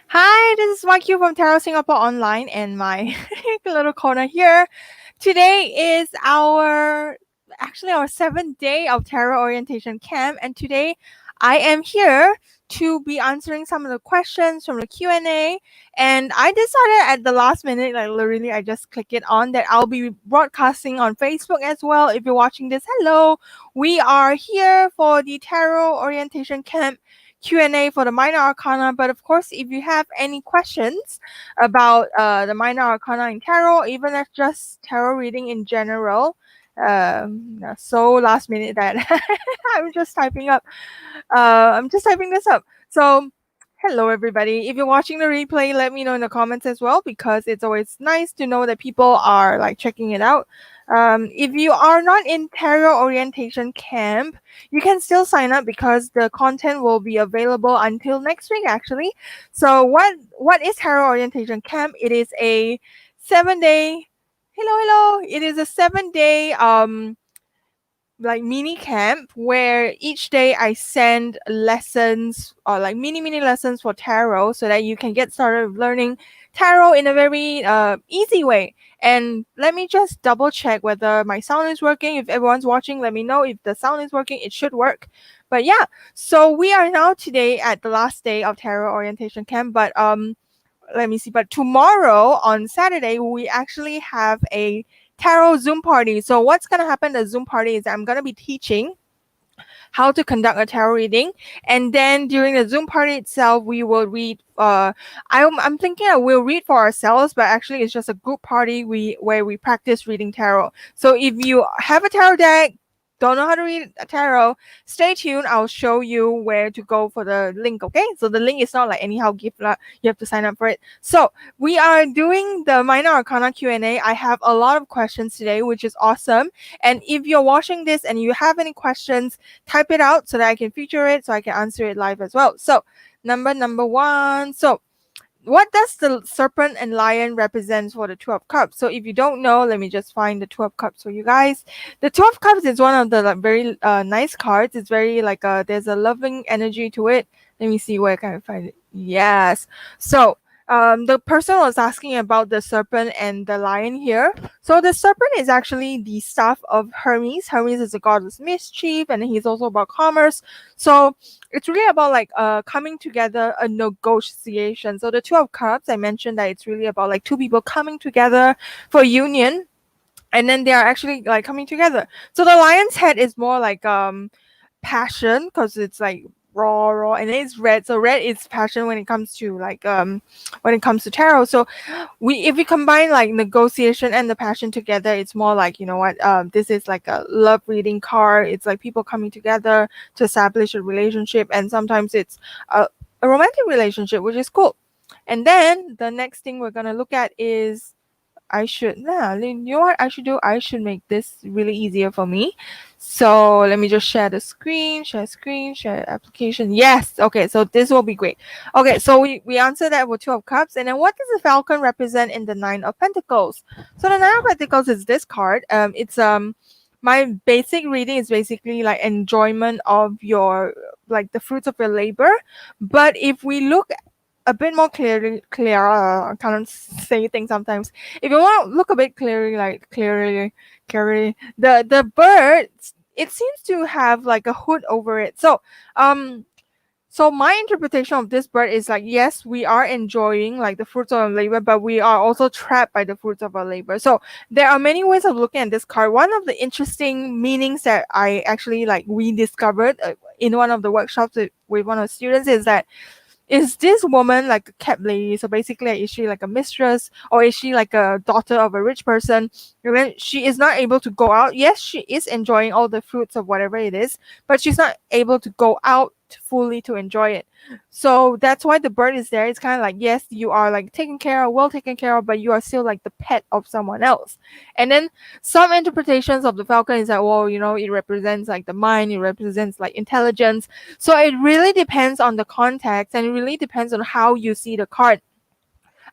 Hi, this is YQ from Tarot Singapore Online and my little corner here. Today is our 7th day of tarot orientation camp, and today I am here to be answering some of the questions from the Q&A. And I decided at the last minute, like literally I just click it on, that I'll be broadcasting on Facebook as well. If you're watching this, hello. We are here for the tarot orientation camp Q&A for the minor arcana. But of course, if you have any questions about the minor arcana in tarot, even if just tarot reading in general, so last minute that I'm just typing up. I'm just typing this up. So hello everybody. If you're watching the replay, let me know in the comments as well, because it's always nice to know that people are like checking it out. If you are not in tarot orientation camp, you can still sign up because the content will be available until next week actually. So what is tarot orientation camp? It is a 7-day hello. It is a 7-day like mini camp where each day I send lessons or like mini lessons for tarot so that you can get started learning tarot in a very easy way. And let me just double check whether my sound is working. If everyone's watching, let me know if the sound is working. It should work. But yeah, so we are now today at the last day of tarot orientation camp. But let me see. But tomorrow on Saturday, we actually have a tarot Zoom party. So what's going to happen at the Zoom party is I'm going to be teaching how to conduct a tarot reading, and then during the Zoom party itself we will read I'm thinking I will read for ourselves, but actually it's just a group party where we practice reading tarot. So if you have a tarot deck, don't know how to read a tarot, stay tuned. I'll show you where to go for the link. Okay, so the link is not like anyhow gift, you have to sign up for it. So we are doing the minor arcana Q&A. I have a lot of questions today, which is awesome. And if you're watching this and you have any questions, type it out so that I can feature it, so I can answer it live as well. So number one. So what does the serpent and lion represent for the Two of Cups? So if you don't know, let me just find the Two of Cups for you guys. The Two of Cups is one of the like very nice cards. It's very like there's a loving energy to it. Let me see where can I find it. Yes. So the person was asking about the serpent and the lion here. So the serpent is actually the staff of Hermes. Hermes is a god of mischief, and he's also about commerce. So it's really about like coming together, a negotiation. So the Two of Cups, I mentioned that it's really about like two people coming together for union, and then they are actually like coming together. So the lion's head is more like passion, because it's like raw, and it's red. So red is passion when it comes to like when it comes to tarot. So if we combine like negotiation and the passion together, it's more like, you know what, this is like a love reading card. It's like people coming together to establish a relationship, and sometimes it's a romantic relationship, which is cool. And then the next thing we're gonna look at is you know what I should do? I should make this really easier for me. So let me just share share application. Yes. Okay. So this will be great. Okay. So we answered that with Two of Cups. And then what does the falcon represent in the Nine of Pentacles? So the Nine of Pentacles is this card. It's my basic reading is basically like enjoyment of your, like the fruits of your labor. But if we look a bit more clearer, I can't say things sometimes. If you want to look a bit clearly, the bird, it seems to have like a hood over it. So my interpretation of this bird is like, yes, we are enjoying like the fruits of our labor, but we are also trapped by the fruits of our labor. So there are many ways of looking at this card. One of the interesting meanings that I actually like we discovered in one of the workshops with one of the students is that, is this woman like a kept lady? So basically, is she like a mistress, or is she like a daughter of a rich person? And then she is not able to go out. Yes, she is enjoying all the fruits of whatever it is, but she's not able to go out fully to enjoy it. So that's why the bird is there. It's kind of like, yes, you are like well taken care of, but you are still like the pet of someone else. And then some interpretations of the falcon is that, well, you know, it represents like the mind, it represents like intelligence. So it really depends on the context, and it really depends on how you see the card.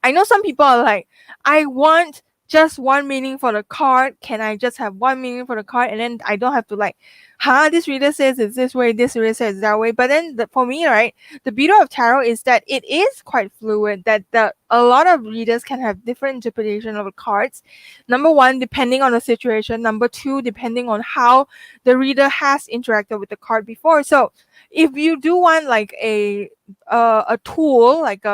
I know some people are like, I want just one meaning for the card? Can I just have one meaning for the card and then I don't have to like, this reader says it's this way, this reader says it's that way. But then for me, right, the beauty of tarot is that it is quite fluid, that a lot of readers can have different interpretation of the cards. Number one, depending on the situation. Number two, depending on how the reader has interacted with the card before. So if you do want like a tool, like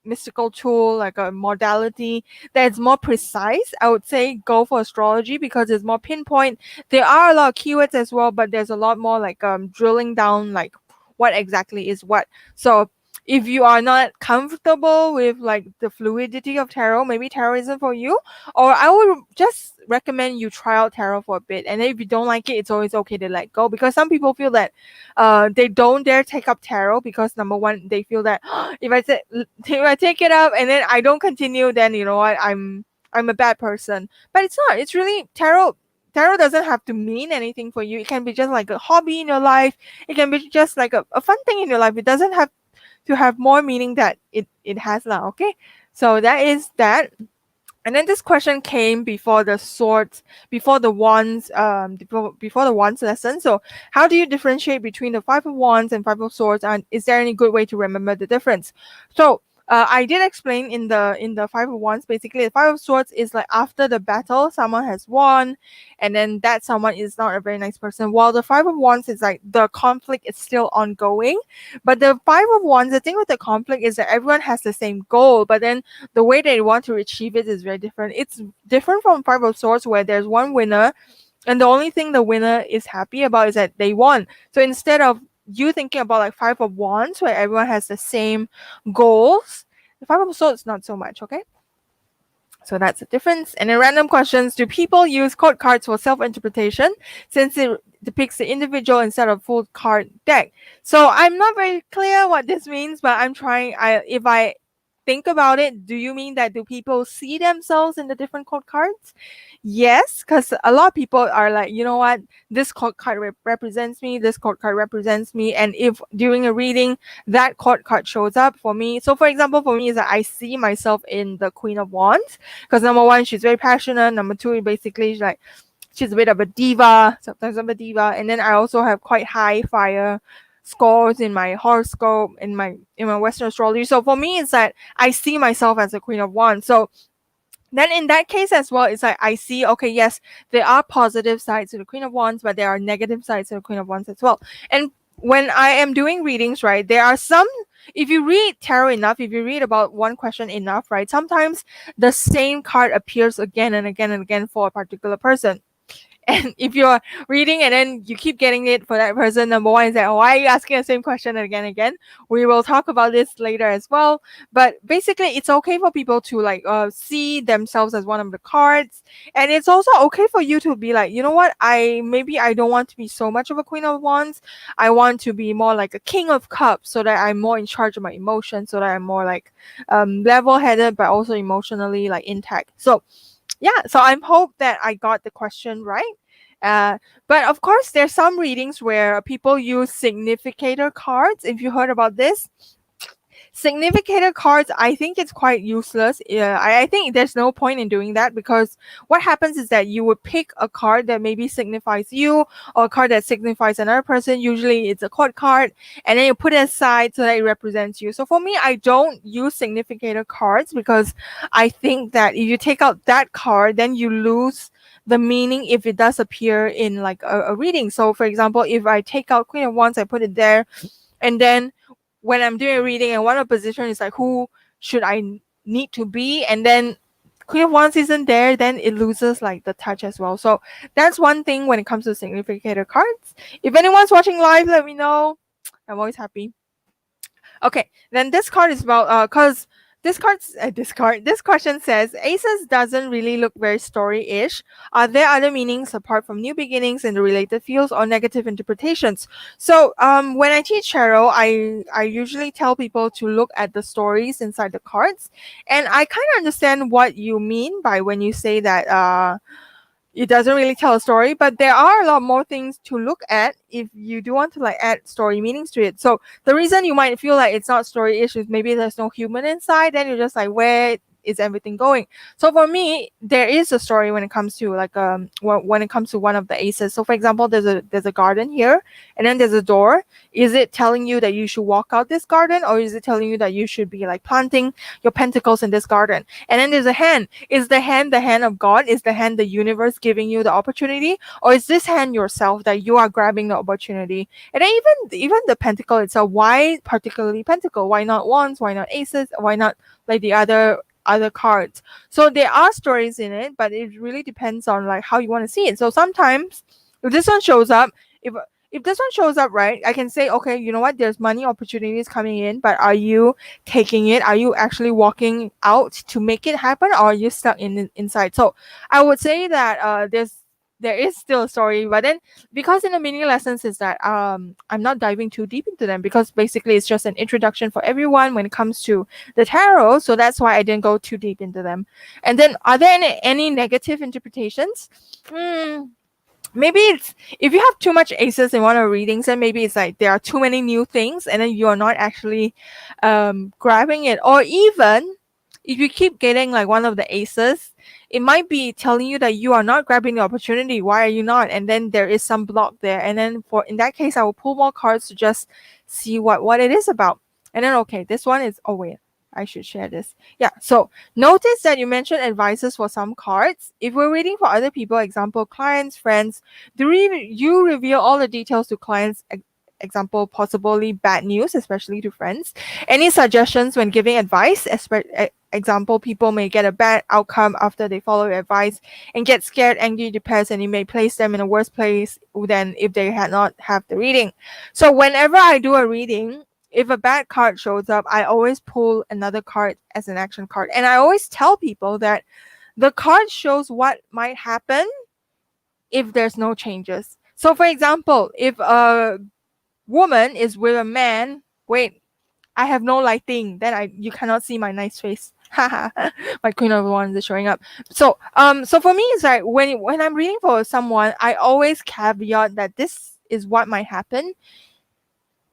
mystical tool, like a modality that's more precise, I would say go for astrology because it's more pinpoint. There are a lot of keywords as well, but there's a lot more like drilling down like what exactly is what. So if you are not comfortable with like the fluidity of tarot, maybe tarot isn't for you. Or I would just recommend you try out tarot for a bit, and then if you don't like it, it's always okay to let go, because some people feel that they don't dare take up tarot because number one, they feel that if I take it up and then I don't continue, then you know what, I'm a bad person. But it's not. It's really tarot doesn't have to mean anything for you. It can be just like a hobby in your life. It can be just like a fun thing in your life. It doesn't have to have more meaning that it has now. Okay, so that is that. And then this question came before the swords, before the wands, before the wands lesson. So how do you differentiate between the five of wands and five of swords, and is there any good way to remember the difference? So I did explain in the five of wands. Basically, the five of swords is like after the battle, someone has won, and then that someone is not a very nice person. While the five of wands is like the conflict is still ongoing. But the five of wands, the thing with the conflict is that everyone has the same goal, but then the way they want to achieve it is very different. It's different from five of swords where there's one winner, and the only thing the winner is happy about is that they won. So instead of you thinking about like five of wands where everyone has the same goals, the five of swords not so much. Okay, so that's the difference. And in random questions, do people use code cards for self-interpretation since it depicts the individual instead of full card deck? So I'm not very clear what this means, but I'm trying. If I think about it, do you mean that do people see themselves in the different code cards? Yes, because a lot of people are like, you know what, this code card represents me, this code card represents me, and if during a reading that code card shows up for me, so for example for me is that I see myself in the Queen of Wands, because number one, she's very passionate. Number two, basically she's a bit of a diva, sometimes I'm a diva, and then I also have quite high fire scores in my horoscope, in my Western astrology. So for me, it's that I see myself as the Queen of Wands. So then in that case as well, it's like I see, okay, yes, there are positive sides to the Queen of Wands, but there are negative sides to the Queen of Wands as well. And when I am doing readings, right, there are some, if you read tarot enough, if you read about one question enough, right, sometimes the same card appears again and again and again for a particular person. And if you're reading and then you keep getting it for that person, number one is that, why are you asking the same question again and again? We will talk about this later as well. But basically, it's okay for people to like see themselves as one of the cards. And it's also okay for you to be like, you know what, maybe I don't want to be so much of a Queen of Wands. I want to be more like a King of Cups, so that I'm more in charge of my emotions, so that I'm more like level-headed, but also emotionally like intact. So yeah, so I hope that I got the question right. But of course, there's some readings where people use significator cards. If you heard about this, significator cards, I think it's quite useless. I think there's no point in doing that, because what happens is that you would pick a card that maybe signifies you, or a card that signifies another person. Usually it's a court card, and then you put it aside so that it represents you. So for me, I don't use significator cards, because I think that if you take out that card, then you lose the meaning if it does appear in like a reading. So for example, if I take out Queen of Wands, I put it there, and then when I'm doing a reading and one of the position is like, who should I need to be, and then Queen of Wands isn't there, then it loses like the touch as well. So that's one thing when it comes to significator cards. If anyone's watching live, let me know. I'm always happy. Okay, then this card is about because this question says aces doesn't really look very story-ish. Are there other meanings apart from new beginnings in the related fields or negative interpretations? So when I teach tarot, I usually tell people to look at the stories inside the cards, and I kind of understand what you mean by when you say that it doesn't really tell a story, but there are a lot more things to look at if you do want to like add story meanings to it. So the reason you might feel like it's not story-ish is maybe there's no human inside, then you're just like, where is everything going? So for me, there is a story when it comes to like when it comes to one of the aces. So for example, there's a garden here, and then there's a door. Is it telling you that you should walk out this garden, or is it telling you that you should be like planting your pentacles in this garden? And then there's a hand. Is the hand of God? Is the hand the universe giving you the opportunity, or is this hand yourself that you are grabbing the opportunity? And then even the pentacle itself, why particularly pentacle? Why not wands? Why not aces? Why not like the other cards? So there are stories in it, but it really depends on like how you want to see it. So sometimes if this one shows up, if this one shows up, right, I can say, okay, you know what, there's money opportunities coming in, but are you taking it? Are you actually walking out to make it happen, or are you stuck inside? So I would say that there is still a story, but then because in the mini lessons is that I'm not diving too deep into them, because basically it's just an introduction for everyone when it comes to the tarot, so that's why I didn't go too deep into them. And then are there any negative interpretations? Maybe it's if you have too much aces in one of the readings, then maybe it's like there are too many new things and then you're not actually grabbing it. Or even if you keep getting like one of the aces, it might be telling you that you are not grabbing the opportunity. Why are you not? And then there is some block there, and then in that case I will pull more cards to just see what it is about. And then okay, this one is, oh wait, I should share this. Yeah, so notice that you mentioned advices for some cards. If we're reading for other people, example, clients, friends, you reveal all the details to clients, example, possibly bad news, especially to friends. Any suggestions when giving advice, example, people may get a bad outcome after they follow your advice and get scared, angry, depressed, and it may place them in a worse place than if they had not have the reading. So whenever I do a reading, if a bad card shows up, I always pull another card as an action card. And I always tell people that the card shows what might happen if there's no changes. So for example, if a woman is with a man, wait, I have no lighting, then you cannot see my nice face. My Queen of Wands is showing up. So so for me it's like when I'm reading for someone, I always caveat that this is what might happen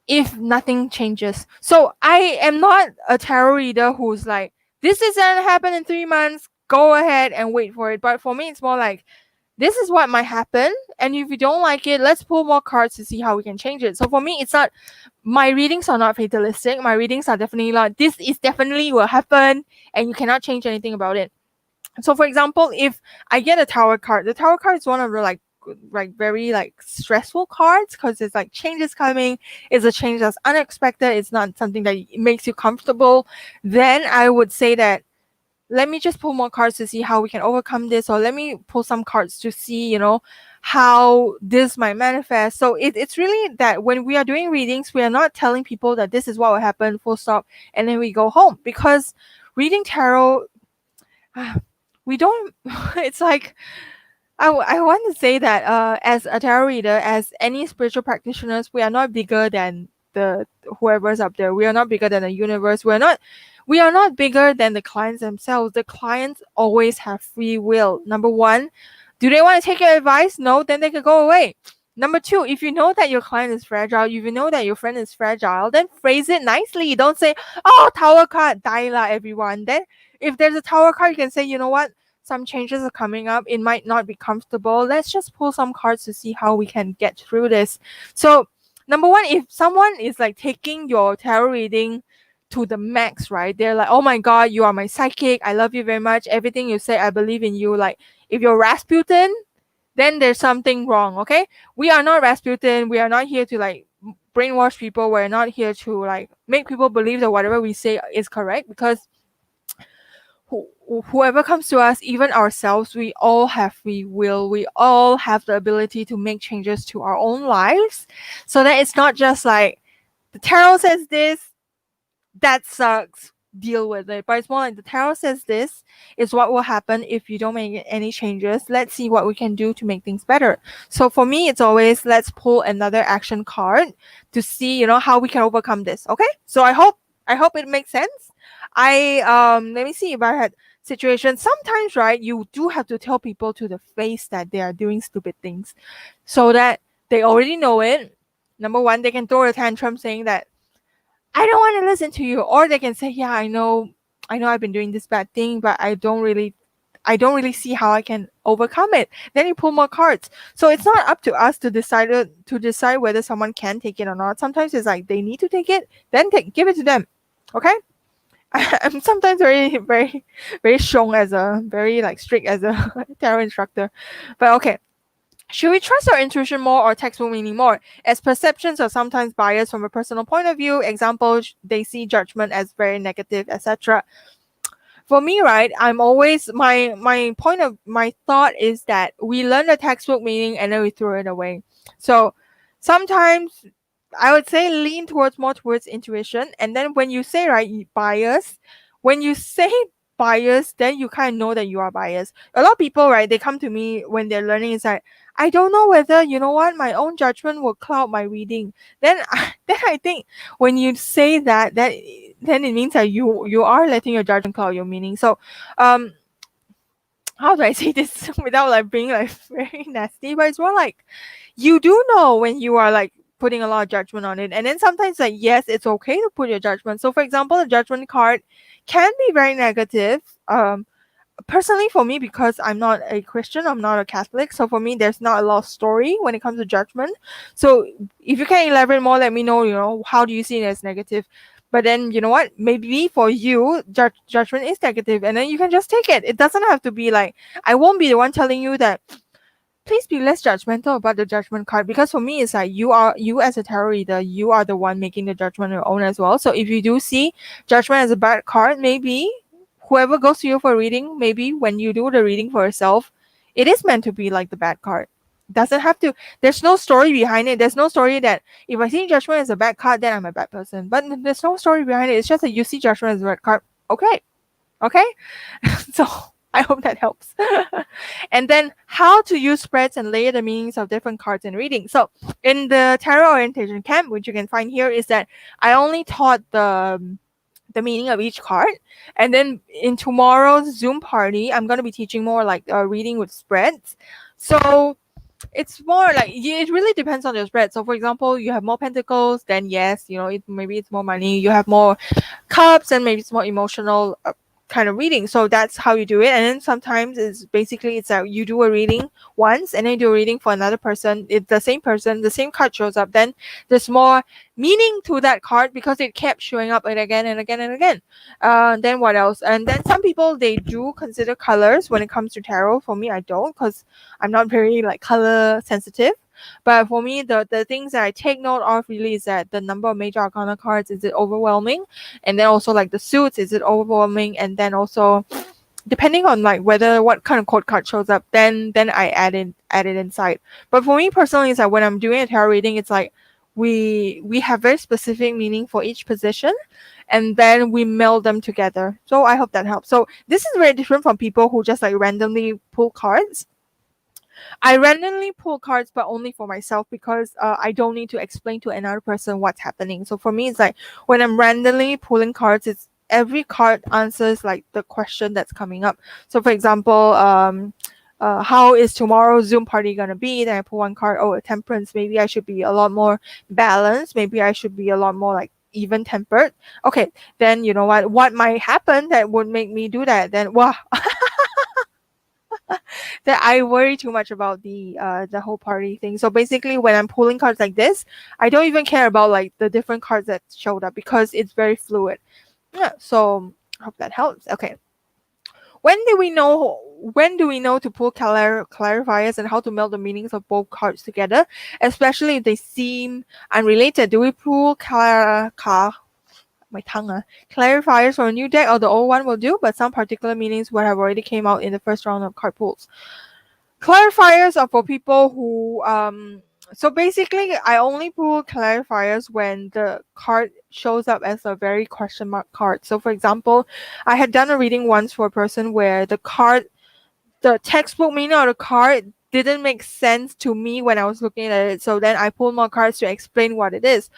if nothing changes. So I am not a tarot reader who's like, this is gonna happen in 3 months, go ahead and wait for it. But for me, it's more like, this is what might happen, and if you don't like it, let's pull more cards to see how we can change it. So for me, it's not, my readings are not fatalistic. My readings are definitely like, this is definitely will happen and you cannot change anything about it. So for example, if I get a tower card, the tower card is one of the like very like stressful cards, because it's like changes coming. It's a change that's unexpected. It's not something that makes you comfortable. Then I would say that let me just pull more cards to see how we can overcome this, or let me pull some cards to see, how this might manifest. So it's really that when we are doing readings, we are not telling people that this is what will happen, full stop, and then we go home. Because reading tarot, we don't it's like, I want to say that as a tarot reader, as any spiritual practitioners, we are not bigger than the whoever's up there. We are not bigger than the universe. We are not bigger than the clients themselves. The clients always have free will. Number one, do they want to take your advice? No, then they can go away. Number two, if you know that your client is fragile, if you know that your friend is fragile, then phrase it nicely. Don't say, oh, tower card, die la, everyone. Then if there's a tower card, you can say, you know what? Some changes are coming up. It might not be comfortable. Let's just pull some cards to see how we can get through this. So number one, if someone is like taking your tarot reading to the max, right? They're like, oh my God, you are my psychic. I love you very much. Everything you say, I believe in you. Like if you're Rasputin, then there's something wrong, okay? We are not Rasputin. We are not here to like brainwash people. We're not here to like make people believe that whatever we say is correct, because whoever comes to us, even ourselves, we all have free will. We all have the ability to make changes to our own lives. So that it's not just like the tarot says this, that sucks, deal with it. But it's more like the tarot says this is what will happen if you don't make any changes. Let's see what we can do to make things better. So for me, it's always, let's pull another action card to see, how we can overcome this. Okay, so I hope it makes sense. Let me see if I had situations. Sometimes, right, you do have to tell people to the face that they are doing stupid things, so that they already know it. Number one, they can throw a tantrum saying that I don't want to listen to you, or they can say, yeah, I know I know I've been doing this bad thing, but I don't really see how I can overcome it. Then you pull more cards. So it's not up to us to decide whether someone can take it or not. Sometimes it's like they need to take it, then give it to them. Okay? I'm sometimes very, very, very strong as a very like strict as a tarot instructor. But okay. Should we trust our intuition more or textbook meaning more? As perceptions are sometimes biased from a personal point of view. Example, they see judgment as very negative, etc. For me, right, I'm always my thought is that we learn the textbook meaning and then we throw it away. So sometimes I would say lean more towards intuition. And then when you say bias, when you say bias, then you kind of know that you are biased. A lot of people, right, they come to me when they're learning. It's like, I don't know whether, you know what, my own judgment will cloud my reading. Then I think when you say that then it means that you are letting your judgment cloud your meaning. So how do I say this without like being like very nasty? But it's more like you do know when you are like putting a lot of judgment on it. And then sometimes like, yes, it's okay to put your judgment. So for example, the judgment card can be very negative. Personally for me, because I'm not a Christian, I'm not a Catholic, so for me there's not a lot of story when it comes to judgment. So if you can elaborate more, let me know, how do you see it as negative. But then you know what, maybe for you judgment is negative, and then you can just take it. It doesn't have to be like, I won't be the one telling you that please be less judgmental about the judgment card, because for me it's like you as a tarot reader, you are the one making the judgment on your own as well. So if you do see judgment as a bad card, maybe whoever goes to you for reading, maybe when you do the reading for yourself, it is meant to be like the bad card. Doesn't have to. There's no story behind it. There's no story that if I see judgment as a bad card, then I'm a bad person. But there's no story behind it. It's just that you see judgment as a bad card. Okay. So I hope that helps. And then how to use spreads and layer the meanings of different cards in reading. So in the tarot orientation camp, which you can find here, is that I only taught the meaning of each card, and then in tomorrow's Zoom party I'm going to be teaching more like reading with spreads. So it's more like, it really depends on your spread. So for example, you have more pentacles, then yes, maybe it's more money. You have more cups, and maybe it's more emotional kind of reading. So that's how you do it. And then sometimes it's like you do a reading once and then you do a reading for another person. It's the same person, the same card shows up, then there's more meaning to that card because it kept showing up again and again and again. Then what else? And then some people, they do consider colors when it comes to tarot. For me, I don't, because I'm not very like color sensitive. But for me, the things that I take note of really is that the number of major arcana cards, is it overwhelming? And then also like the suits, is it overwhelming? And then also depending on like what kind of court card shows up, then I add it inside. But for me personally, it's like when I'm doing a tarot reading, it's like we have very specific meaning for each position, and then we meld them together. So I hope that helps. So this is very different from people who just like randomly pull cards. I randomly pull cards, but only for myself, because I don't need to explain to another person what's happening. So for me, it's like when I'm randomly pulling cards, it's every card answers like the question that's coming up. So for example, how is tomorrow's Zoom party gonna be? Then I pull one card. Oh, temperance. Maybe I should be a lot more balanced. Maybe I should be a lot more like even tempered. Okay, then you know what might happen that would make me do that? Then wow. That I worry too much about the whole party thing. So basically, when I'm pulling cards like this, I don't even care about like the different cards that showed up, because it's very fluid. Yeah, so I hope that helps. Okay. When do we know to pull clarifiers and how to meld the meanings of both cards together, especially if they seem unrelated? Do we pull clarifiers for a new deck, or the old one will do, but some particular meanings would have already came out in the first round of card pulls? Clarifiers are for people who so basically I only pull clarifiers when the card shows up as a very question mark card. So for example, I had done a reading once for a person where the textbook meaning of the card didn't make sense to me when I was looking at it. So then I pulled more cards to explain what it is.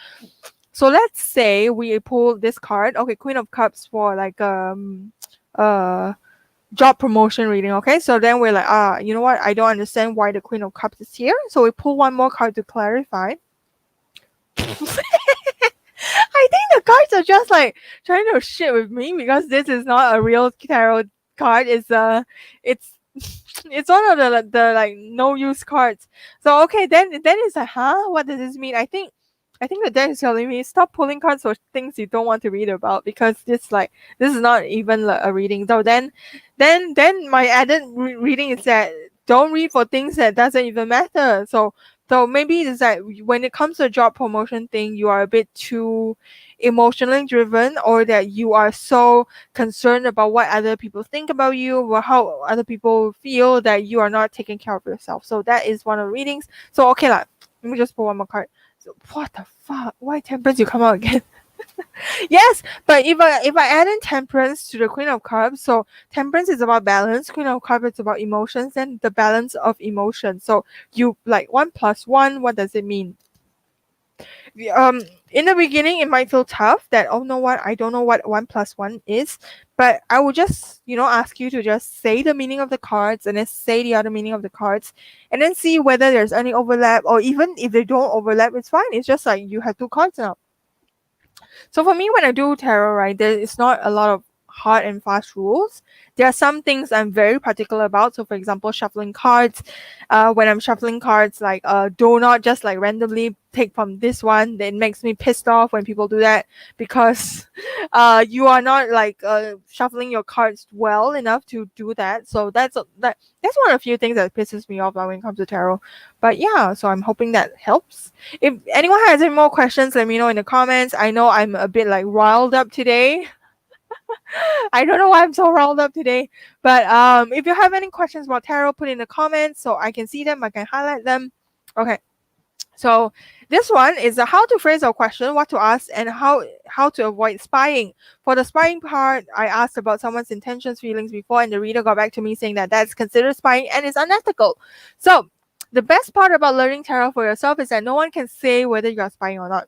So let's say we pull this card. Okay, Queen of Cups for like job promotion reading. Okay, so then we're like, you know what, I don't understand why the Queen of Cups is here. So we pull one more card to clarify. I think the cards are just like trying to shit with me because this is not a real tarot card. It's it's one of the like no use cards. So okay, then it's like, huh? What does this mean? I think the deck is telling me stop pulling cards for things you don't want to read about, because this is not even like a reading. So then my added reading is that don't read for things that doesn't even matter. So maybe it's like when it comes to a job promotion thing, you are a bit too emotionally driven, or that you are so concerned about what other people think about you or how other people feel that you are not taking care of yourself. So that is one of the readings. So okay lah, let me just pull one more card. So what the fuck? Why Temperance you come out again? Yes, but if I add in Temperance to the Queen of Cups, so Temperance is about balance, Queen of Cups is about emotions, and the balance of emotions. So you like 1+1, what does it mean? In the beginning it might feel tough that, oh no, what, I don't know what 1+1 is, but I will just ask you to just say the meaning of the cards and then say the other meaning of the cards, and then see whether there's any overlap, or even if they don't overlap, it's fine. It's just like you have two cards now. So for me, when I do tarot, right, there is not a lot of hard and fast rules. There are some things I'm very particular about. So for example, shuffling cards. When I'm shuffling cards, like do not just like randomly take from this one. It makes me pissed off when people do that, because you are not like shuffling your cards well enough to do that. So that's one of the few things that pisses me off when it comes to tarot. But yeah, so I'm hoping that helps. If anyone has any more questions, let me know in the comments. I know I'm a bit like riled up today. I don't know why I'm so riled up today. But if you have any questions about tarot, put in the comments so I can see them, I can highlight them. Okay. So this one is how to phrase a question, what to ask, and how to avoid spying. For the spying part, I asked about someone's intentions, feelings before, and the reader got back to me saying that that's considered spying and is unethical. So the best part about learning tarot for yourself is that no one can say whether you are spying or not.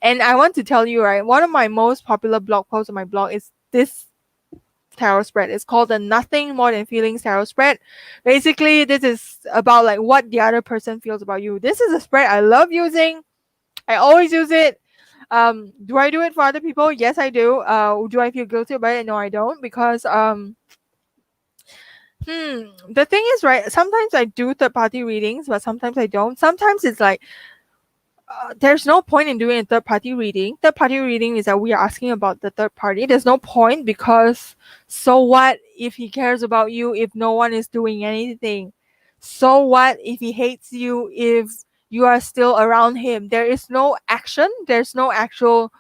And I want to tell you, right, one of my most popular blog posts on my blog is this tarot spread. It's called the Nothing More Than Feelings tarot spread. Basically, this is about like what the other person feels about you. This is a spread I love using. I always use it. Do I do it for other people? Yes, I do. Do I feel guilty about it? No, I don't, because the thing is, right, sometimes I do third-party readings, but sometimes I don't. Sometimes it's like there's no point in doing a third-party reading. Third-party reading is that we are asking about the third party. There's no point, because so what if he cares about you if no one is doing anything? So what if he hates you if you are still around him? There is no action. There's no actual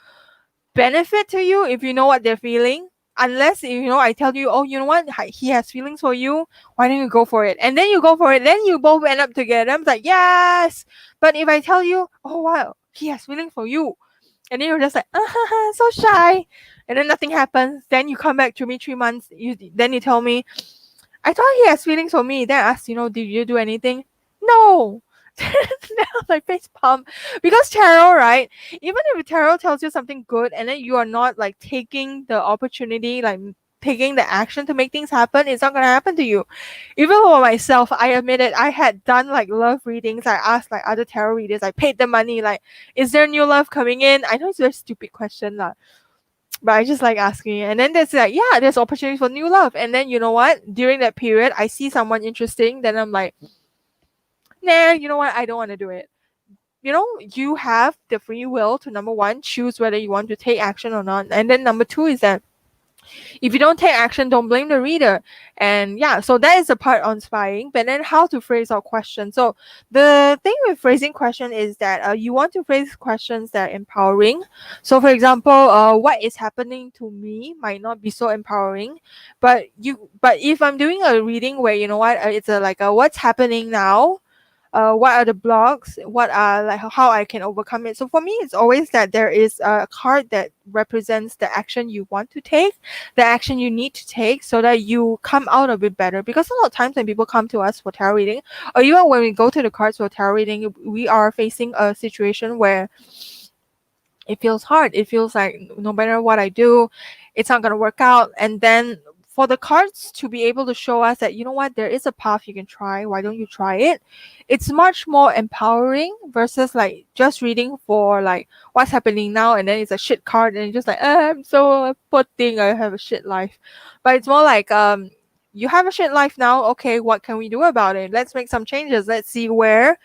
benefit to you if you know what they're feeling. Unless I tell you, oh, you know what, he has feelings for you, why don't you go for it? And then you go for it, then you both end up together. I'm like, yes. But if I tell you, oh wow, he has feelings for you, and then you're just like, so shy, and then nothing happens, then you come back to me 3 months, then you tell me, I thought he has feelings for me. Then I ask, did you do anything? No. Like face palm, because tarot, right, even if tarot tells you something good and then you are not like taking the opportunity, like taking the action to make things happen, it's not gonna happen to you. Even for myself, I admit it, I had done like love readings. I asked like other tarot readers, I paid the money, like, is there new love coming in? I know it's a very stupid question lah, but I just like asking it. And then there's like, yeah, there's opportunity for new love. And then you know what, during that period I see someone interesting, then I'm like, nah, you know what, I don't want to do it. You have the free will to, number one, choose whether you want to take action or not. And then number two is that if you don't take action, don't blame the reader. And yeah, so that is the part on spying. But then how to phrase our question. So the thing with phrasing question is that you want to phrase questions that are empowering. So for example, what is happening to me might not be so empowering, but if I'm doing a reading where it's like what's happening now, what are the blocks, what are like how I can overcome it. So for me, it's always that there is a card that represents the action you want to take, the action you need to take, so that you come out a bit better. Because a lot of times when people come to us for tarot reading, or even when we go to the cards for tarot reading, we are facing a situation where it feels hard. It feels like no matter what I do, it's not going to work out. And then for the cards to be able to show us that, you know what, there is a path you can try, why don't you try it, it's much more empowering versus like just reading for like what's happening now, and then it's a shit card and you're just like, I'm so poor thing, I have a shit life. But it's more like, you have a shit life now, okay, what can we do about it? Let's make some changes, let's see where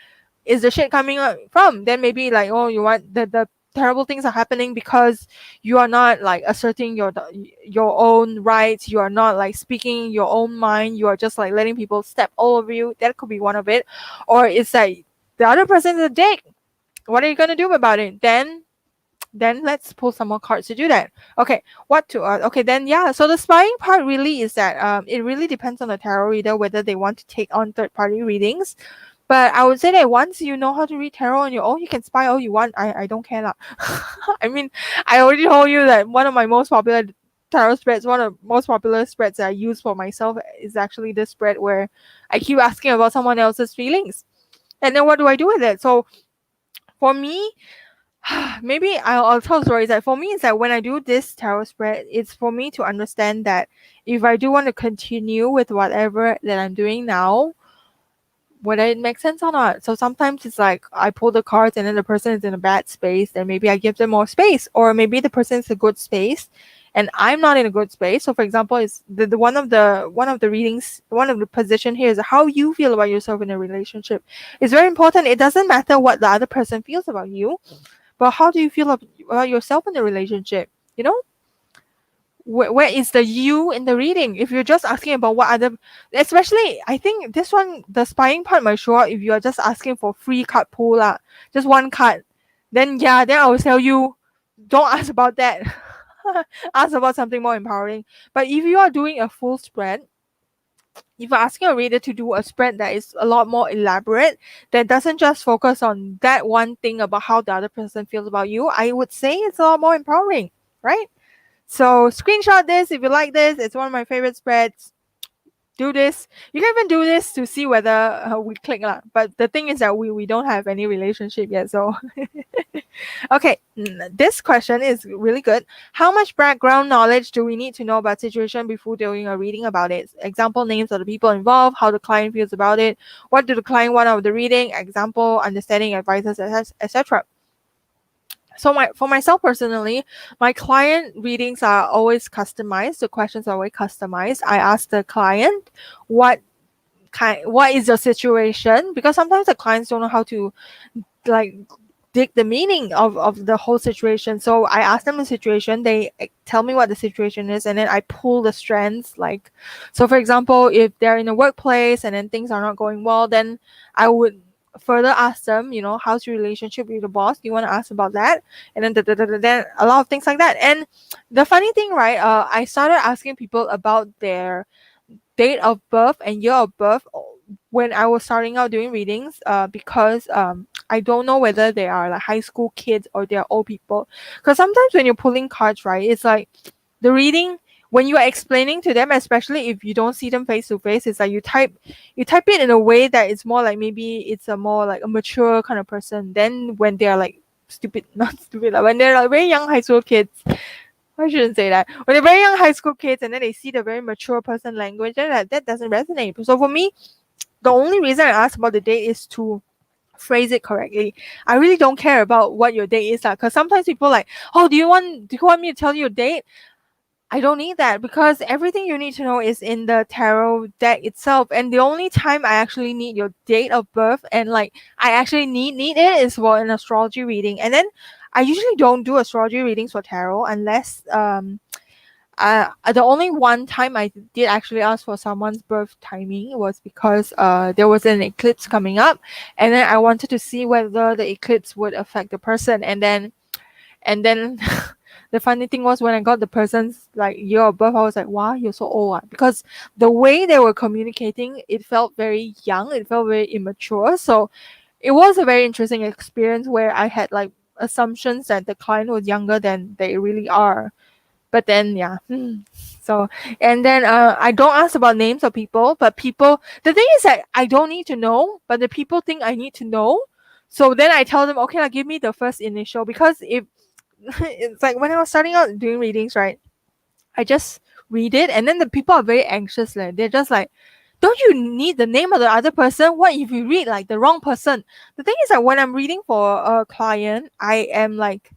is the shit coming from. Then maybe like, oh, you want the terrible things are happening because you are not like asserting your own rights, you are not like speaking your own mind, you are just like letting people step all over you. That could be one of it. Or it's like the other person's a dick, what are you going to do about it? Then let's pull some more cards to do that. Okay, what to okay, then yeah, so the spying part really is that it really depends on the tarot reader whether they want to take on third party readings. But I would say that once you know how to read tarot on your own, you can spy all you want. I don't care. I mean, I already told you that one of my most popular tarot spreads, one of the most popular spreads that I use for myself is actually this spread where I keep asking about someone else's feelings. And then what do I do with it? So for me, maybe I'll tell stories. That for me, it's that when I do this tarot spread, it's for me to understand that if I do want to continue with whatever that I'm doing now, whether it makes sense or not. So sometimes it's like I pull the cards and then the person is in a bad space, then maybe I give them more space, or maybe the person is a good space and I'm not in a good space. So for example, it's the one of the readings, one of the position here is how you feel about yourself in a relationship. It's very important. It doesn't matter what the other person feels about you, but how do you feel about yourself in the relationship? You know, where is the you in the reading? If you're just asking about what other, especially I think this one, the spying part might show up if you are just asking for free card pull lah, just one card, then yeah, then I will tell you don't ask about that. Ask about something more empowering. But if you are doing a full spread, if you're asking a reader to do a spread that is a lot more elaborate, that doesn't just focus on that one thing about how the other person feels about you, I would say it's a lot more empowering, right? So screenshot this if you like this. It's one of my favorite spreads. Do this. You can even do this to see whether we click lah. But the thing is that we don't have any relationship yet. So okay, this question is really good. How much background knowledge do we need to know about situation before doing a reading about it? Example, names of the people involved, how the client feels about it, what do the client want out of the reading, example, understanding advices, etc. So for myself personally, my client readings are always customized. The questions are always customized. I ask the client what is your situation, because sometimes the clients don't know how to like dig the meaning of the whole situation. So I ask them the situation, they tell me what the situation is, and then I pull the strands. Like, so for example, if they're in a workplace and then things are not going well, then I would further ask them, you know, how's your relationship with the boss? Do you want to ask about that? And then then a lot of things like that. And the funny thing, right? I started asking people about their date of birth and year of birth when I was starting out doing readings, because I don't know whether they are like high school kids or they're old people. Because sometimes when you're pulling cards, right, it's like the reading, when you are explaining to them, especially if you don't see them face to face, it's like you type it in a way that it's more like, maybe it's a more like a mature kind of person. Then when they're like not stupid, like when they're like very young high school kids, I shouldn't say that. When they're very young high school kids and then they see the very mature person language, then that doesn't resonate. So for me, the only reason I ask about the date is to phrase it correctly. I really don't care about what your date is, because sometimes people like, oh, do you want me to tell you your date? I don't need that, because everything you need to know is in the tarot deck itself. And the only time I actually need your date of birth and like I actually need it is for an astrology reading. And then I usually don't do astrology readings for tarot unless the only one time I did actually ask for someone's birth timing was because there was an eclipse coming up, and then I wanted to see whether the eclipse would affect the person. And then the funny thing was, when I got the person's like year of birth, I was like, wow, you're so old. Because the way they were communicating, it felt very young, it felt very immature. So it was a very interesting experience where I had like assumptions that the client was younger than they really are. But then yeah, so, and then I don't ask about names of people, but people, the thing is that I don't need to know, but the people think I need to know. So then I tell them, okay, now give me the first initial, because if it's like when I was starting out doing readings, right, I just read it, and then the people are very anxious. Like, they're just like, don't you need the name of the other person? What if you read like the wrong person? The thing is that when I'm reading for a client, I am like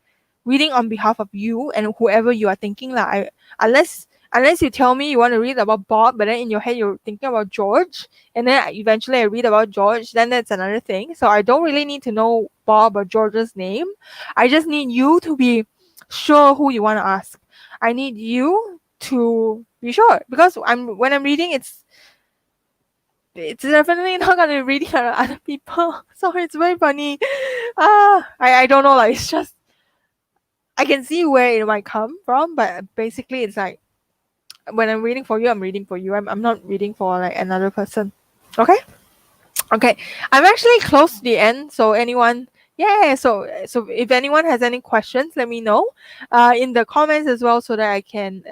reading on behalf of you and whoever you are thinking. Like, unless you tell me you want to read about Bob, but then in your head you're thinking about George, and then eventually I read about George, then that's another thing. So I don't really need to know Bob or George's name. I just need you to be sure who you want to ask. I need you to be sure, because when I'm reading, it's definitely not gonna be reading on other people. So it's very funny. I don't know, like, it's just, I can see where it might come from, but basically it's like, when I'm reading for you, I'm reading for you. I'm not reading for like another person. Okay? Okay. I'm actually close to the end, so anyone, yeah, so if anyone has any questions, let me know in the comments as well, so that I can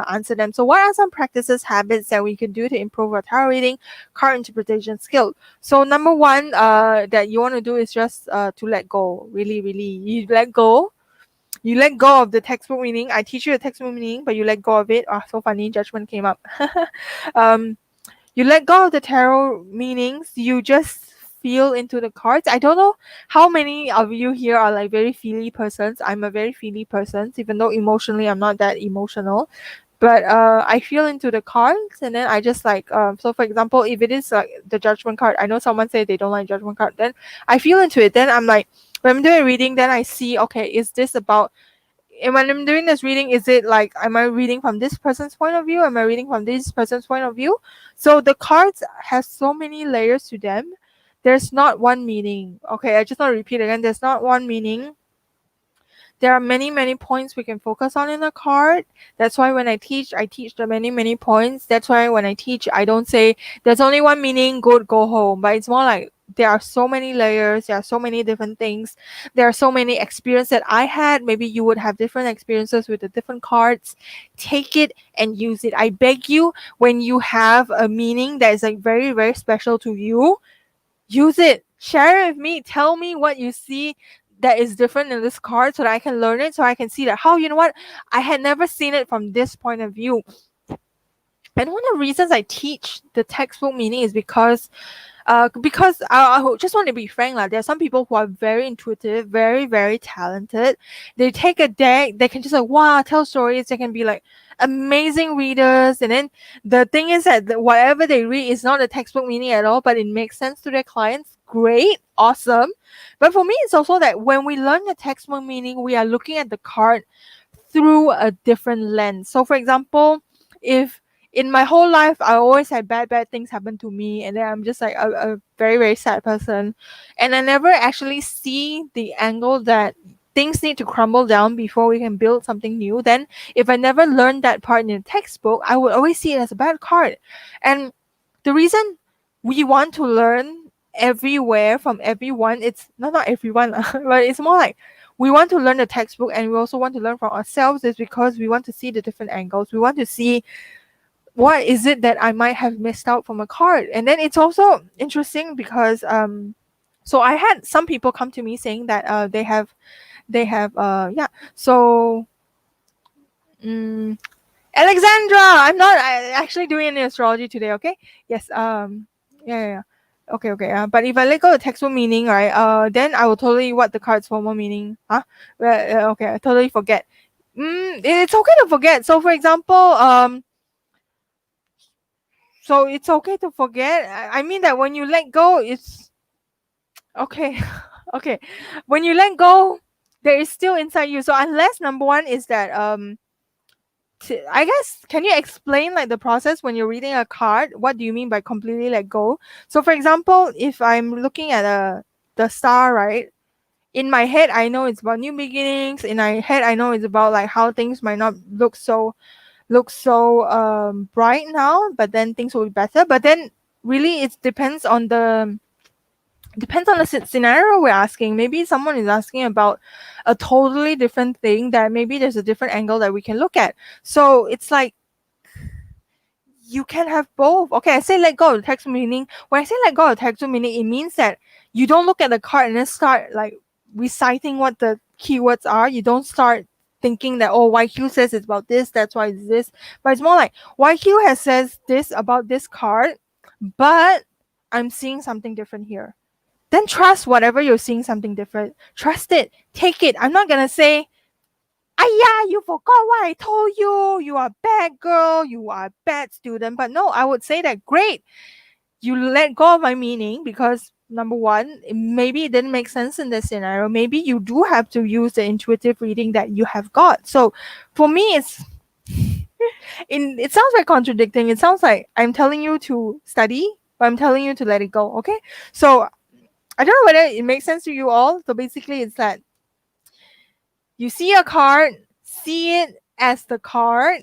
answer them. So what are some practices, habits that we can do to improve our tarot reading, card interpretation skill? So number one that you want to do is just to let go. Really, you let go. You let go of the textbook meaning. I teach you the textbook meaning, but you let go of it. Oh, so funny. Judgment came up. You let go of the tarot meanings. You just feel into the cards. I don't know how many of you here are like very feely persons. I'm a very feely person, even though emotionally I'm not that emotional. But I feel into the cards, and then I just like so for example, if it is like the Judgment card, I know someone say they don't like Judgment card, then I feel into it. Then I'm like, when I'm doing a reading, then I see, okay, is this about, and when I'm doing this reading, is it like, am I reading from this person's point of view? Am I reading from this person's point of view? So the cards have so many layers to them. There's not one meaning. Okay, I just want to repeat again. There's not one meaning. There are many points we can focus on in a card. That's why when I teach the many points. That's why when I teach, I don't say there's only one meaning, good, go home. But it's more like, there are so many layers, there are so many different things, there are so many experiences that I had. Maybe you would have different experiences with the different cards. Take it and use it. I beg you, when you have a meaning that is like very special to you, use it. Share it with me. Tell me what you see that is different in this card, so that I can learn it, so I can see that, how, you know what, I had never seen it from this point of view. And one of the reasons I teach the textbook meaning is because I just want to be frank, like, there are some people who are very intuitive, very talented. They take a deck, they can just like, wow, tell stories. They can be like amazing readers, and then the thing is that whatever they read is not a textbook meaning at all, but it makes sense to their clients. Great, awesome. But for me, it's also that when we learn the textbook meaning, we are looking at the card through a different lens. So for example, if in my whole life I always had bad things happen to me, and then I'm just like a very sad person, and I never actually see the angle that things need to crumble down before we can build something new, then if I never learned that part in the textbook, I would always see it as a bad card. And the reason we want to learn everywhere from everyone, it's not everyone but it's more like, we want to learn the textbook and we also want to learn from ourselves, is because we want to see the different angles. We want to see what is it that I might have missed out from a card. And then it's also interesting because so I had some people come to me saying that they have so Alexandra, I'm not actually doing any astrology today, okay? Yes, yeah. Okay. But if I let go of the textbook meaning, right, then I will totally what the card's formal meaning. Huh? Okay, I totally forget. It's okay to forget. So for example, so it's okay to forget. I mean that when you let go, it's okay. Okay. When you let go, there is still inside you. So unless number one is that I guess, can you explain like the process when you're reading a card? What do you mean by completely let go? So for example, if I'm looking at the star, right? In my head, I know it's about new beginnings. In my head, I know it's about like how things might not look so bright now, but then things will be better. But then really it depends on the scenario we're asking. Maybe someone is asking about a totally different thing that maybe there's a different angle that we can look at. So it's like, you can have both. Okay, I say let go of the text meaning. When I say let go of the text meaning, it means that you don't look at the card and then start like reciting what the keywords are. You don't start thinking that, oh, YQ says it's about this, that's why it's this. But it's more like YQ has says this about this card, but I'm seeing something different here. Then trust whatever you're seeing something different. Trust it. Take it. I'm not gonna say, yeah, you forgot what I told you. You are a bad girl. You are a bad student. But no, I would say that great. You let go of my meaning because number one, maybe it didn't make sense in this scenario. Maybe you do have to use the intuitive reading that you have got. So for me, it sounds like contradicting. It sounds like I'm telling you to study, but I'm telling you to let it go. Okay. So I don't know whether it makes sense to you all. So basically, it's that you see a card, see it as the card,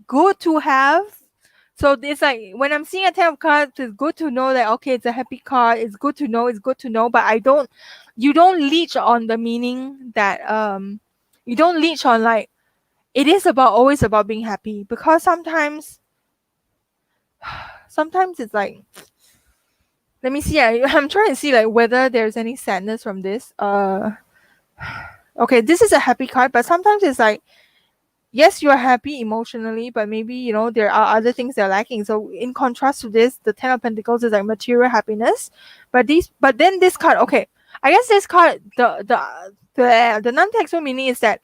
good to have. So it's like when I'm seeing a 10 of cards, it's good to know that, okay, it's a happy card. It's good to know. But you don't leech on the meaning that, you don't leech on like, it is always about being happy, because sometimes it's like, let me see. I'm trying to see like whether there's any sadness from this. Okay, this is a happy card, but sometimes it's like, yes, you are happy emotionally, but maybe there are other things that are lacking. So in contrast to this, the 10 of Pentacles is like material happiness, but then this card, okay, I guess this card, the non-textual meaning is that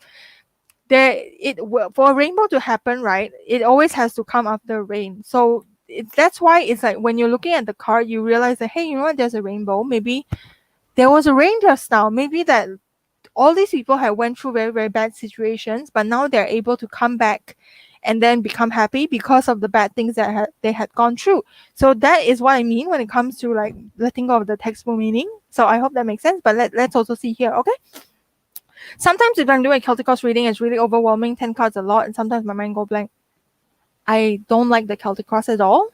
for a rainbow to happen, right, it always has to come after rain. So that's why it's like when you're looking at the card, you realize that, hey, you know what, there's a rainbow. Maybe there was a rain just now. Maybe that all these people have went through very, very bad situations, but now they're able to come back and then become happy because of the bad things that they had gone through. So that is what I mean when it comes to like letting go of the textbook meaning. So I hope that makes sense. But let's also see here, okay? Sometimes if I'm doing a Celtic Cross reading, it's really overwhelming, 10 cards a lot, and sometimes my mind go blank. I don't like the Celtic Cross at all.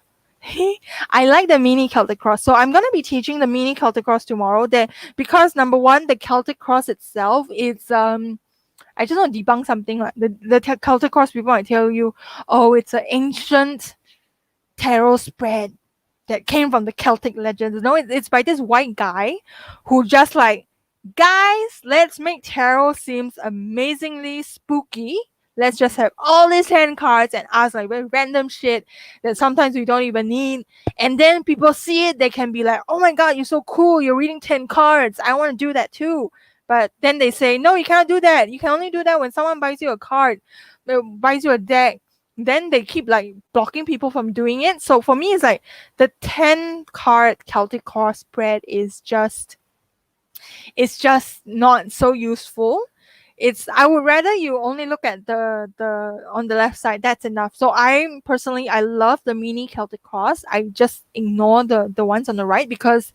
I like the mini Celtic Cross. So I'm going to be teaching the mini Celtic Cross tomorrow. Because number one, the Celtic Cross itself is I just want to debunk something. Like the Celtic Cross people might tell you, oh, it's an ancient tarot spread that came from the Celtic legends. No, it's by this white guy who just like, guys, let's make tarot seems amazingly spooky. Let's just have all these 10 cards and ask like very random shit that sometimes we don't even need. And then people see it, they can be like, oh my god, you're so cool. You're reading 10 cards. I want to do that too. But then they say, no, you cannot do that. You can only do that when someone buys you a card, buys you a deck. Then they keep like blocking people from doing it. So for me, it's like the 10 card Celtic Cross spread is just not so useful. I would rather you only look at the on the left side. That's enough. So I love the mini Celtic Cross. I just ignore the ones on the right because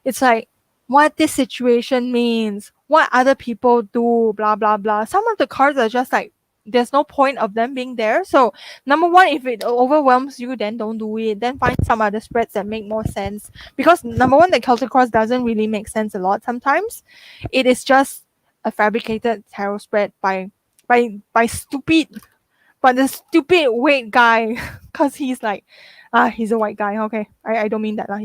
it's like what this situation means, what other people do, blah blah blah. Some of the cards are just like there's no point of them being there. So number one, if it overwhelms you, then don't do it. Then find some other spreads that make more sense. Because number one, the Celtic Cross doesn't really make sense a lot sometimes. It is just a fabricated tarot spread by stupid, but the stupid white guy, because he's like, he's a white guy. Okay, I don't mean that lah.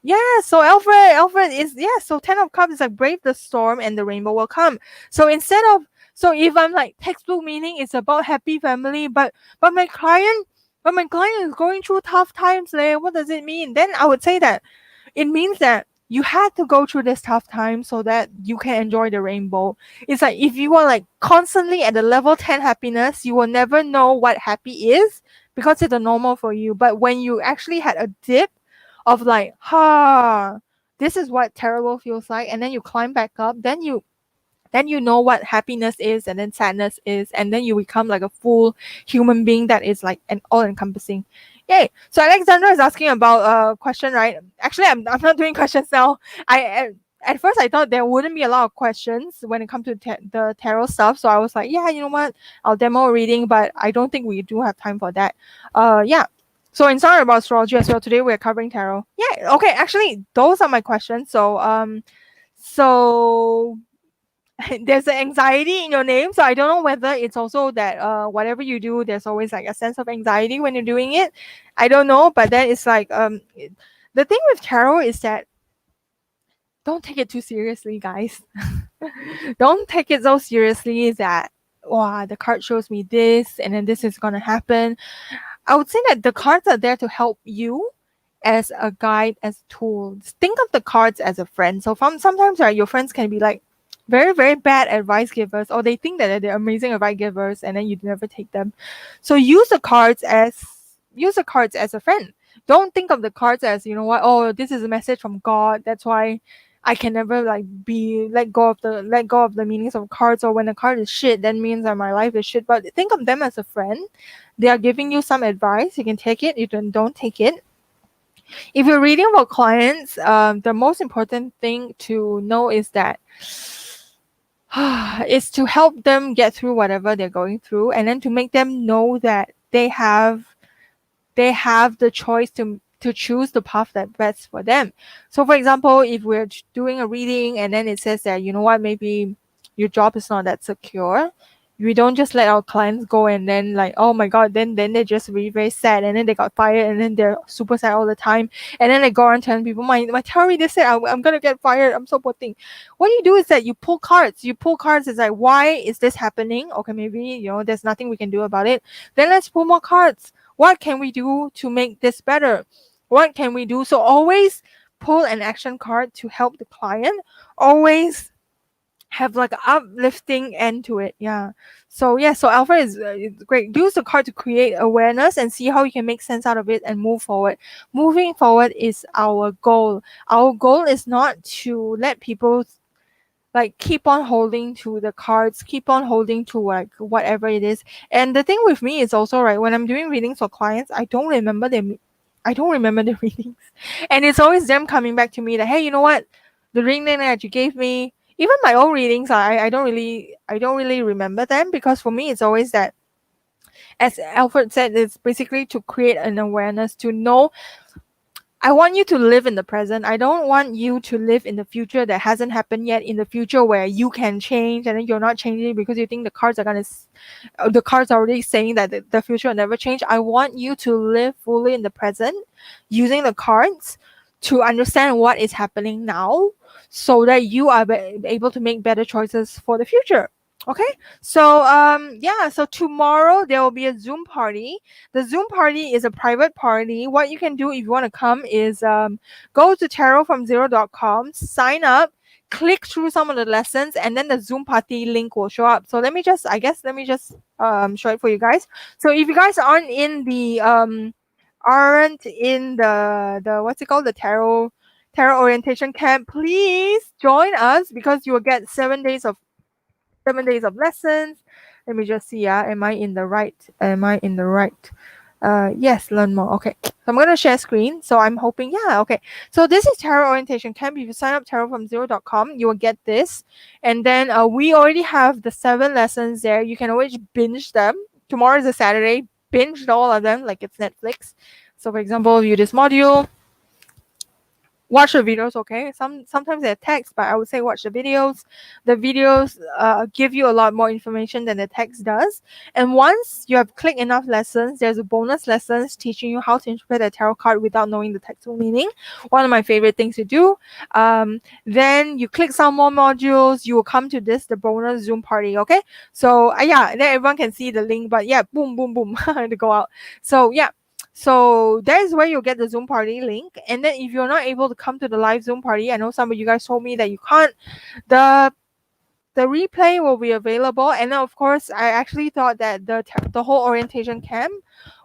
Yeah, so Alfred is, so 10 of Cups is like brave the storm and the rainbow will come. So if I'm like textbook meaning it's about happy family, but my client is going through tough times, what does it mean? Then I would say that it means that you had to go through this tough time so that you can enjoy the rainbow. It's like if you were like constantly at the level 10 happiness, you will never know what happy is because it's a normal for you. But when you actually had a dip of like, this is what terrible feels like, and then you climb back up, then you know what happiness is and then sadness is, and then you become like a full human being that is like an all-encompassing. Yay. So Alexandra is asking about a question, right? Actually, I'm not doing questions now. At first I thought there wouldn't be a lot of questions when it comes to the tarot stuff, so I was like, yeah, you know what, I'll demo a reading, but I don't think we do have time for that. So in sorry about astrology as well, today we're covering tarot. Yeah, okay, actually those are my questions. So there's an anxiety in your name, so I don't know whether it's also that whatever you do, there's always like a sense of anxiety when you're doing it. I don't know, but then it's like the thing with tarot is that don't take it too seriously, guys. Don't take it so seriously that wow, the card shows me this and then this is going to happen. I would say that the cards are there to help you as a guide, as a tool. Think of the cards as a friend. So sometimes, right, your friends can be like very, very bad advice givers, or they think that they're amazing advice givers and then you never take them. So use the cards as a friend. Don't think of the cards as, you know what, oh, this is a message from God. That's why I can never like be let go of the meanings of cards, or when a card is shit, that means that my life is shit. But think of them as a friend. They are giving you some advice. You can take it, you don't take it. If you're reading for clients, the most important thing to know is that is to help them get through whatever they're going through, and then to make them know that they have the choice to choose the path that best for them. So for example, if we're doing a reading and then it says that, you know what, maybe your job is not that secure, we don't just let our clients go and then like, oh my god, then they're just really very sad and then they got fired and then they're super sad all the time, and then they go around telling people, my tarot reader said I'm gonna get fired, I'm so poor thing. What you do is that you pull cards. It's like, why is this happening? Okay, maybe, you know, there's nothing we can do about it. Then let's pull more cards. What can we do to make this better? What can we do? So always pull an action card to help the client. Always have like an uplifting end to it. Yeah. So yeah, so Alpha is it's great. Use the card to create awareness and see how you can make sense out of it and move forward. Moving forward is our goal. Our goal is not to let people like keep on holding to the cards, keep on holding to like whatever it is. And the thing with me is also, right, when I'm doing readings for clients, I don't remember them. I don't remember the readings, and it's always them coming back to me that, hey, you know what, the reading that you gave me, even my own readings, I don't really remember them, because for me it's always that, as Alfred said, it's basically to create an awareness, to know. I want you to live in the present. I don't want you to live in the future that hasn't happened yet, in the future where you can change and then you're not changing because you think the cards are the cards are already saying that the future will never change. I want you to live fully in the present using the cards to understand what is happening now, so that you are able to make better choices for the future. Okay, so yeah, so tomorrow there will be a Zoom party. The Zoom party is a private party. What you can do if you want to come is go to tarotfromzero.com, sign up, click through some of the lessons, and then the Zoom party link will show up. So let me just show it for you guys. So if you guys aren't in the what's it called, the tarot orientation camp, please join us, because you will get 7 days of lessons. Let me just see. Yeah, am I in the right? Yes, learn more. Okay, so I'm gonna share screen. So I'm hoping. Yeah, okay. So this is tarot orientation camp. If you sign up tarotfromzero.com, you will get this. And then we already have the 7 lessons there. You can always binge them. Tomorrow is a Saturday. Binge all of them like it's Netflix. So for example, view this module, watch the videos. Okay, sometimes they're text, but I would say watch the videos. The videos give you a lot more information than the text does. And once you have clicked enough lessons, there's a bonus lessons teaching you how to interpret a tarot card without knowing the textual meaning. One of my favorite things to do. Then you click some more modules, you will come to the bonus Zoom party. Okay, so yeah, then everyone can see the link, but yeah, boom boom boom to go out. So yeah, so that is where you'll get the Zoom party link. And then if you're not able to come to the live Zoom party, I know some of you guys told me that you can't, the replay will be available. And then of course, I actually thought that the whole orientation camp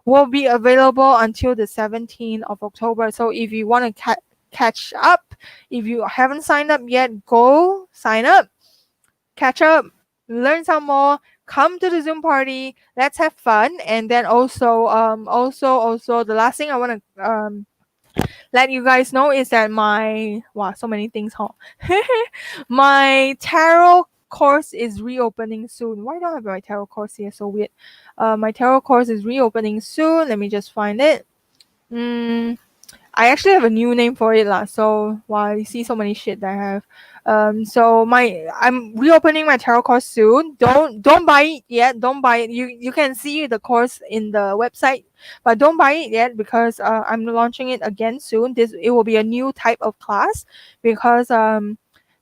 will be available until the 17th of October. So if you want to catch up, if you haven't signed up yet, go sign up, catch up, learn some more, come to the Zoom party, let's have fun. And then also the last thing I want to let you guys know is that so many things, huh? My tarot course is reopening soon. Why don't I have my tarot course here? So weird. My tarot course is reopening soon. Let me just find it. I actually have a new name for it lah. So wow, you see so many shit that I have. So I'm reopening my tarot course soon. Don't buy it yet. Don't buy it. You can see the course in the website, but don't buy it yet, because I'm launching it again soon. It will be a new type of class, because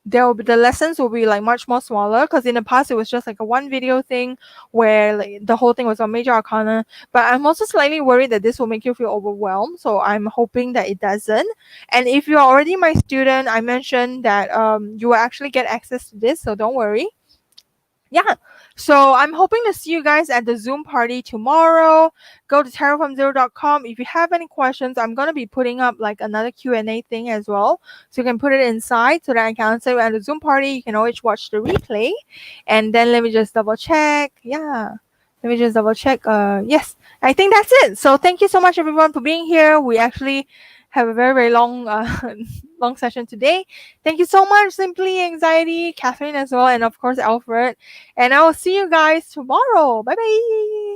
the lessons will be like much more smaller, because in the past it was just like a one video thing where like the whole thing was on major arcana. But I'm also slightly worried that this will make you feel overwhelmed, so I'm hoping that it doesn't. And if you're already my student, I mentioned that you will actually get access to this, so don't worry. Yeah, so I'm hoping to see you guys at the Zoom party tomorrow. Go to tarotfromzero.com. If you have any questions, I'm going to be putting up like another Q&A thing as well, so you can put it inside so that I can answer you at the Zoom party. You can always watch the replay. And then let me just double check. Yeah, let me just double check. Yes, I think that's it. So thank you so much everyone for being here. We actually have a very, very long long session today. Thank you so much, Simply Anxiety, Catherine as well, and of course Alfred. And I will see you guys tomorrow. Bye bye.